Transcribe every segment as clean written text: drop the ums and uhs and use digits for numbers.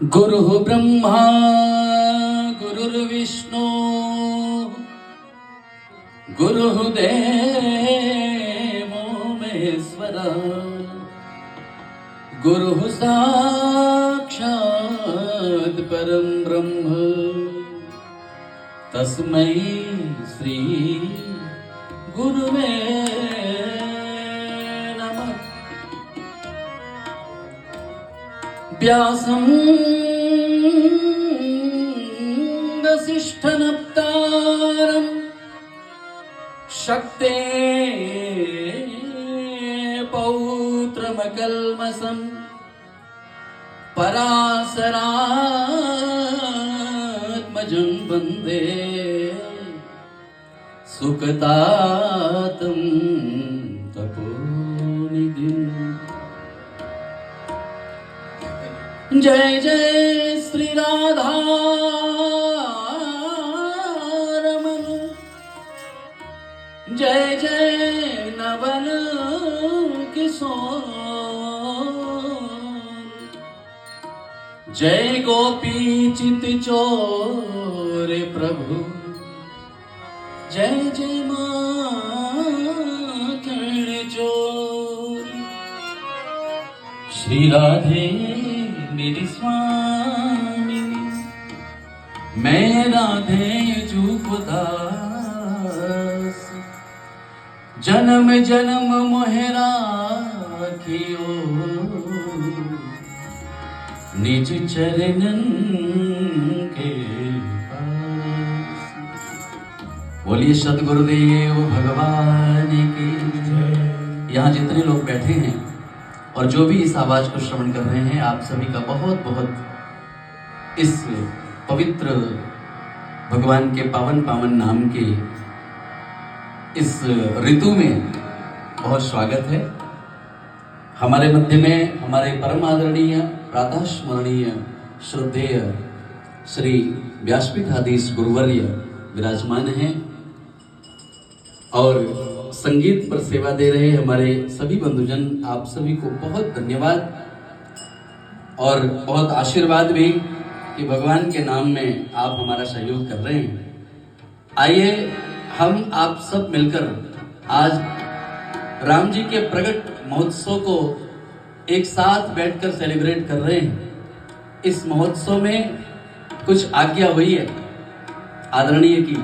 गुरुः ब्रह्मा गुरुर्विष्णु गुरुः देवो महेश्वरः गुरुः साक्षात् परं ब्रह्म तस्मै श्री गुरुवे नमः। व्यासं वसिष्ठनप्तारं शक्ते पौत्रमकल्मषं पराशरात्मजं वन्दे सुखतातं तपोनिधिम्। जय जय श्री राधा रमन, जय जय नवल किशोर, जय गोपी चित चोर प्रभु, जय जय माखन चोर। श्री राधे मेरी स्वामिनी, मैं राधे जुगदास, जन्म जन्म मोहे राखियो, निज चरणन के पास। बोलिए सद्गुरुदेव भगवान की जय। यहाँ जितने लोग बैठे हैं और जो भी इस आवाज को श्रवण कर रहे हैं, आप सभी का बहुत बहुत इस पवित्र भगवान के पावन पावन नाम के इस ऋतु में बहुत स्वागत है। हमारे मध्य में हमारे परम आदरणीय प्रातः स्मरणीय श्रद्धेय श्री व्यासपीठाधीश गुरुवर्य विराजमान हैं और संगीत पर सेवा दे रहे हमारे सभी बंधुजन, आप सभी को बहुत धन्यवाद और बहुत आशीर्वाद भी कि भगवान के नाम में आप हमारा सहयोग कर रहे हैं। आइए हम आप सब मिलकर आज राम जी के प्रकट महोत्सव को एक साथ बैठकर सेलिब्रेट कर रहे हैं। इस महोत्सव में कुछ आज्ञा हुई है आदरणीय की,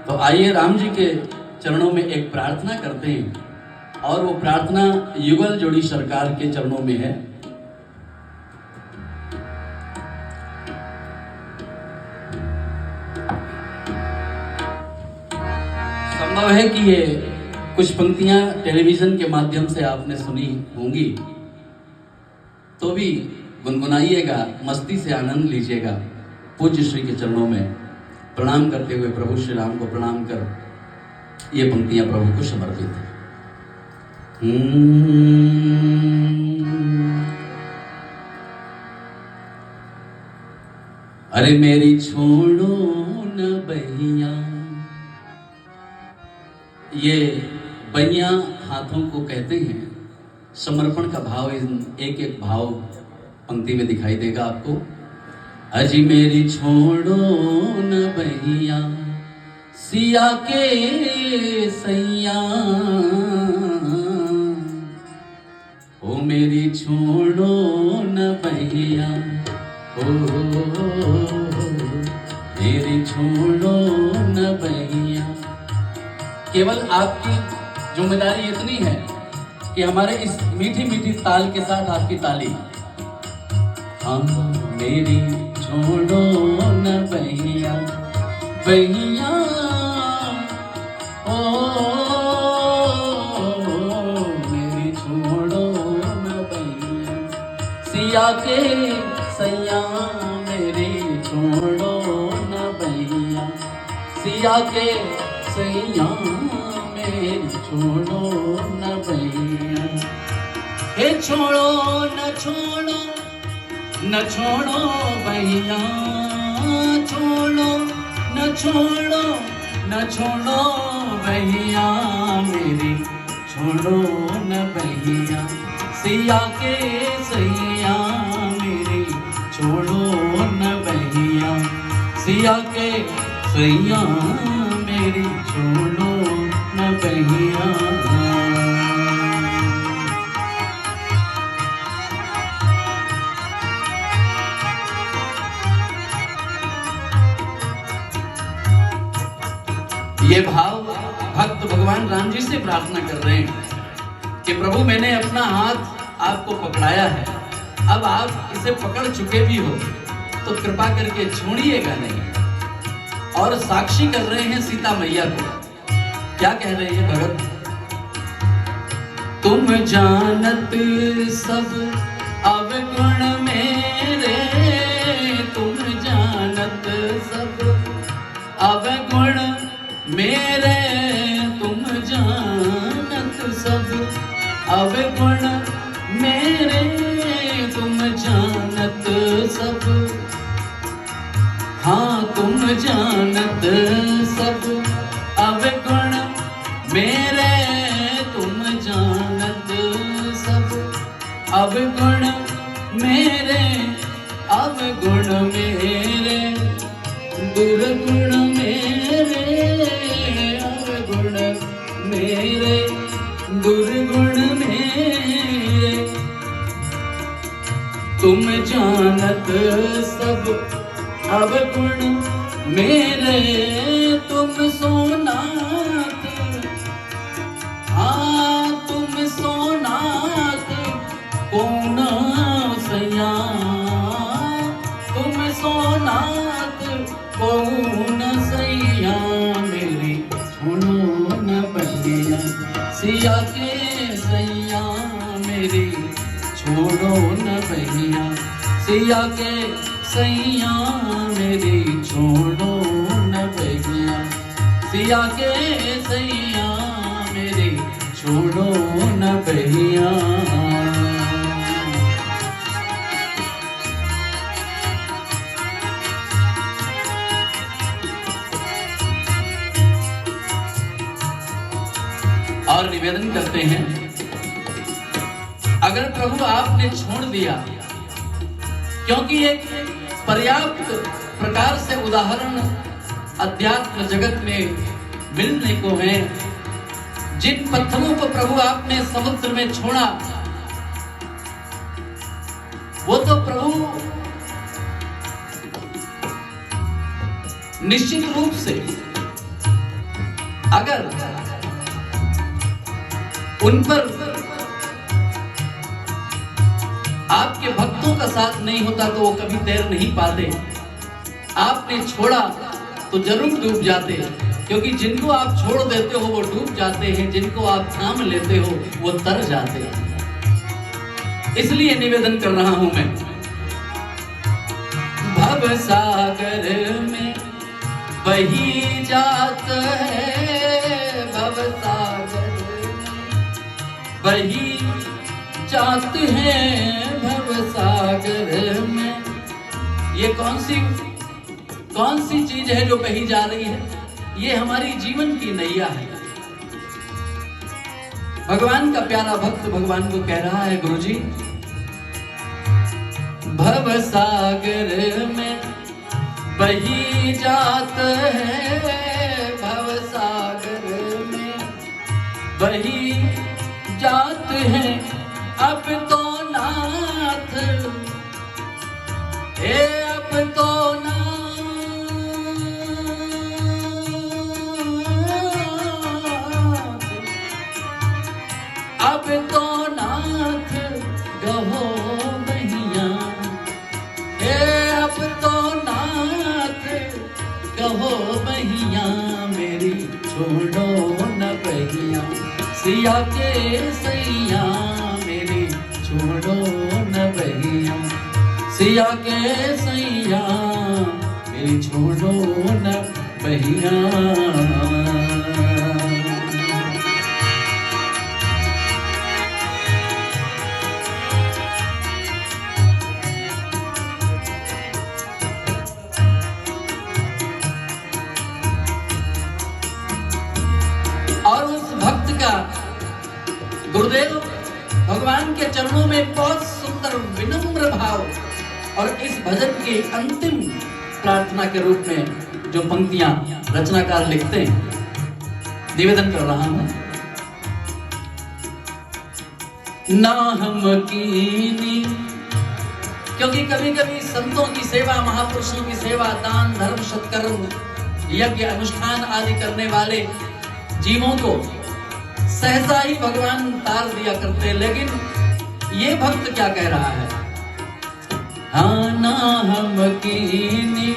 तो आइए राम जी के चरणों में एक प्रार्थना करते हैं और वो प्रार्थना युगल जोड़ी सरकार के चरणों में है। संभव है कि ये कुछ पंक्तियां टेलीविजन के माध्यम से आपने सुनी होंगी, तो भी गुनगुनाइएगा, मस्ती से आनंद लीजिएगा। पूज्य श्री के चरणों में प्रणाम करते हुए प्रभु श्री राम को प्रणाम कर ये पंक्तियां प्रभु को समर्पित है। अरे मेरी छोड़ो न बहिया, ये बहिया हाथों को कहते हैं। समर्पण का भाव एक एक भाव पंक्ति में दिखाई देगा आपको। अजी मेरी छोड़ो न बहिया, सिया के सैया, ओ मेरी छोड़ो न बहिया, ओ मेरी छोड़ो न बहिया। केवल आपकी जिम्मेदारी इतनी है कि हमारे इस मीठी मीठी ताल के साथ आपकी ताली। हाँ मेरी छोड़ो न बहिया, बहिया ओ मेरी छोड़ो न बहिया, सिया के सैया मेरी छोड़ो न बहिया, सिया के सैया मेरी छोड़ो न बहिया। हे छोड़ो न छोड़ो न छोड़ो बहिया, छोड़ो न छोड़ो न छोड़ो बहिया, मेरी छोड़ो न बहिया, सिया के सैया मेरी छोड़ो सिया के सैया मेरी छोड़ो न बहिया। ये भाव भक्त भगवान राम जी से प्रार्थना कर रहे हैं कि प्रभु मैंने अपना हाथ आपको पकड़ाया है, अब आप इसे पकड़ चुके भी हो तो कृपा करके छोड़िएगा नहीं। और साक्षी कर रहे हैं सीता मैया को। क्या कह रहे हैं भगत? तुम जानत सब अवगुण मेरे, तुम जानत सब अवगुण मेरे, तुम जानत सब अवगुण मेरे, तुम जानत सब, हाँ तुम जानत सब अवगुण मेरे, तुम जानत सब अवगुण मेरे, अवगुण मेरे दुर्गुण मेरे, अवगुण मेरे दुर्गुण मेरे, तुम जानत सब अवगुण मेरे, तुम सोनाथ, हाँ तुम सोनाथ कौन सैया, तुम सोनाथ कौन सैया मेरी छोड़ो न बहिया। सिया के सैया मेरी छोड़ो न बहिया, सिया के सैया मेरी छोड़ो न बहिया, सिया के सैया मेरी छोड़ो न बहिया। और निवेदन करते हैं, अगर प्रभु आपने छोड़ दिया, क्योंकि एक पर्याप्त प्रकार से उदाहरण अध्यात्म जगत में मिलने को है। जिन पत्थरों को प्रभु आपने समुद्र में छोड़ा, वो तो प्रभु निश्चित रूप से अगर उन पर आपके भक्तों का साथ नहीं होता तो वो कभी तैर नहीं पाते। आपने छोड़ा तो जरूर डूब जाते, क्योंकि जिनको आप छोड़ देते हो वो डूब जाते हैं, जिनको आप थाम लेते हो वो तर जाते हैं। इसलिए निवेदन कर रहा हूं मैं, भव सागर में बही जात है, भव सागर बही जात है, भव सागर में। ये कौन सी चीज है जो बही जा रही है? ये हमारी जीवन की नैया है। भगवान का प्यारा भक्त भगवान को कह रहा है, गुरुजी भव सागर में बही जात है, भव सागर में बही जात है, अब तो नाथ, हे अब तो नाथ, अब तो नाथ गहो बहिया, हे अब तो नाथ गहो बहिया मेरी छोड़ो न बहिया। सिया के सैया मेरी छोड़ो न बहिया, सिया के सैया मेरी छोड़ो न बहिया। और उस भक्त का गुरुदेव भगवान के चरणों में बहुत सुंदर विनम्र भाव, और इस भजन के अंतिम प्रार्थना के रूप में जो पंक्तियां रचनाकार लिखते हैं, निवेदन कर रहा हूं। ना हम कीनी, क्योंकि कभी कभी संतों की सेवा, महापुरुषों की सेवा, दान धर्म सत्कर्म यज्ञ अनुष्ठान आदि करने वाले जीवों को सहसा ही भगवान तार दिया करते, लेकिन ये भक्त क्या कह रहा है? हाँ ना हम कीनी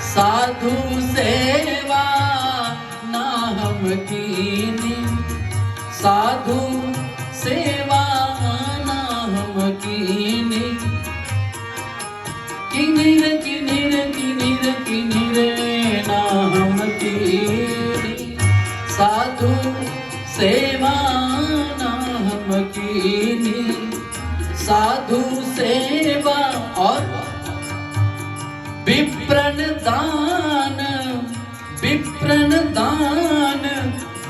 साधु सेवा, ना हम कीनी साधु सेवा, ना हम कीनी किन्हीं रे ना हम कीनी साधु सेवा, ना हम कीनी साधु सेवा। और विप्रन दान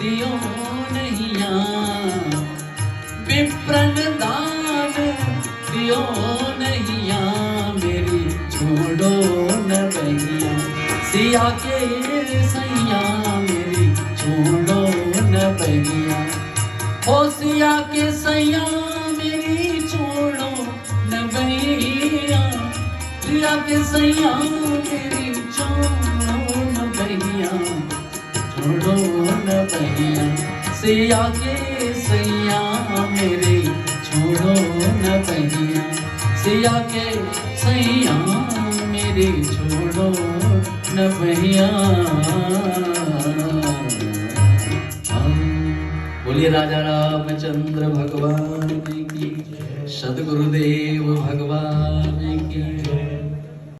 दियो नहिया, विप्रन दान दियो नहिया, मेरी छोड़ो न बहिया सिया के सैया, मेरी छोड़ो न बहिया, ओ सिया के सैया मेरी छोड़ो न बहिया, सिया के सैया मेरी छोड़ो न बहिया, छोड़ो न बहिया, सिया के सैया मेरे छोड़ो न बहिया, सिया के सैया मेरे छोड़ो न बहिया। बोलिए राजा रामचंद्र भगवान की, सद्गुरुदेव भगवान की।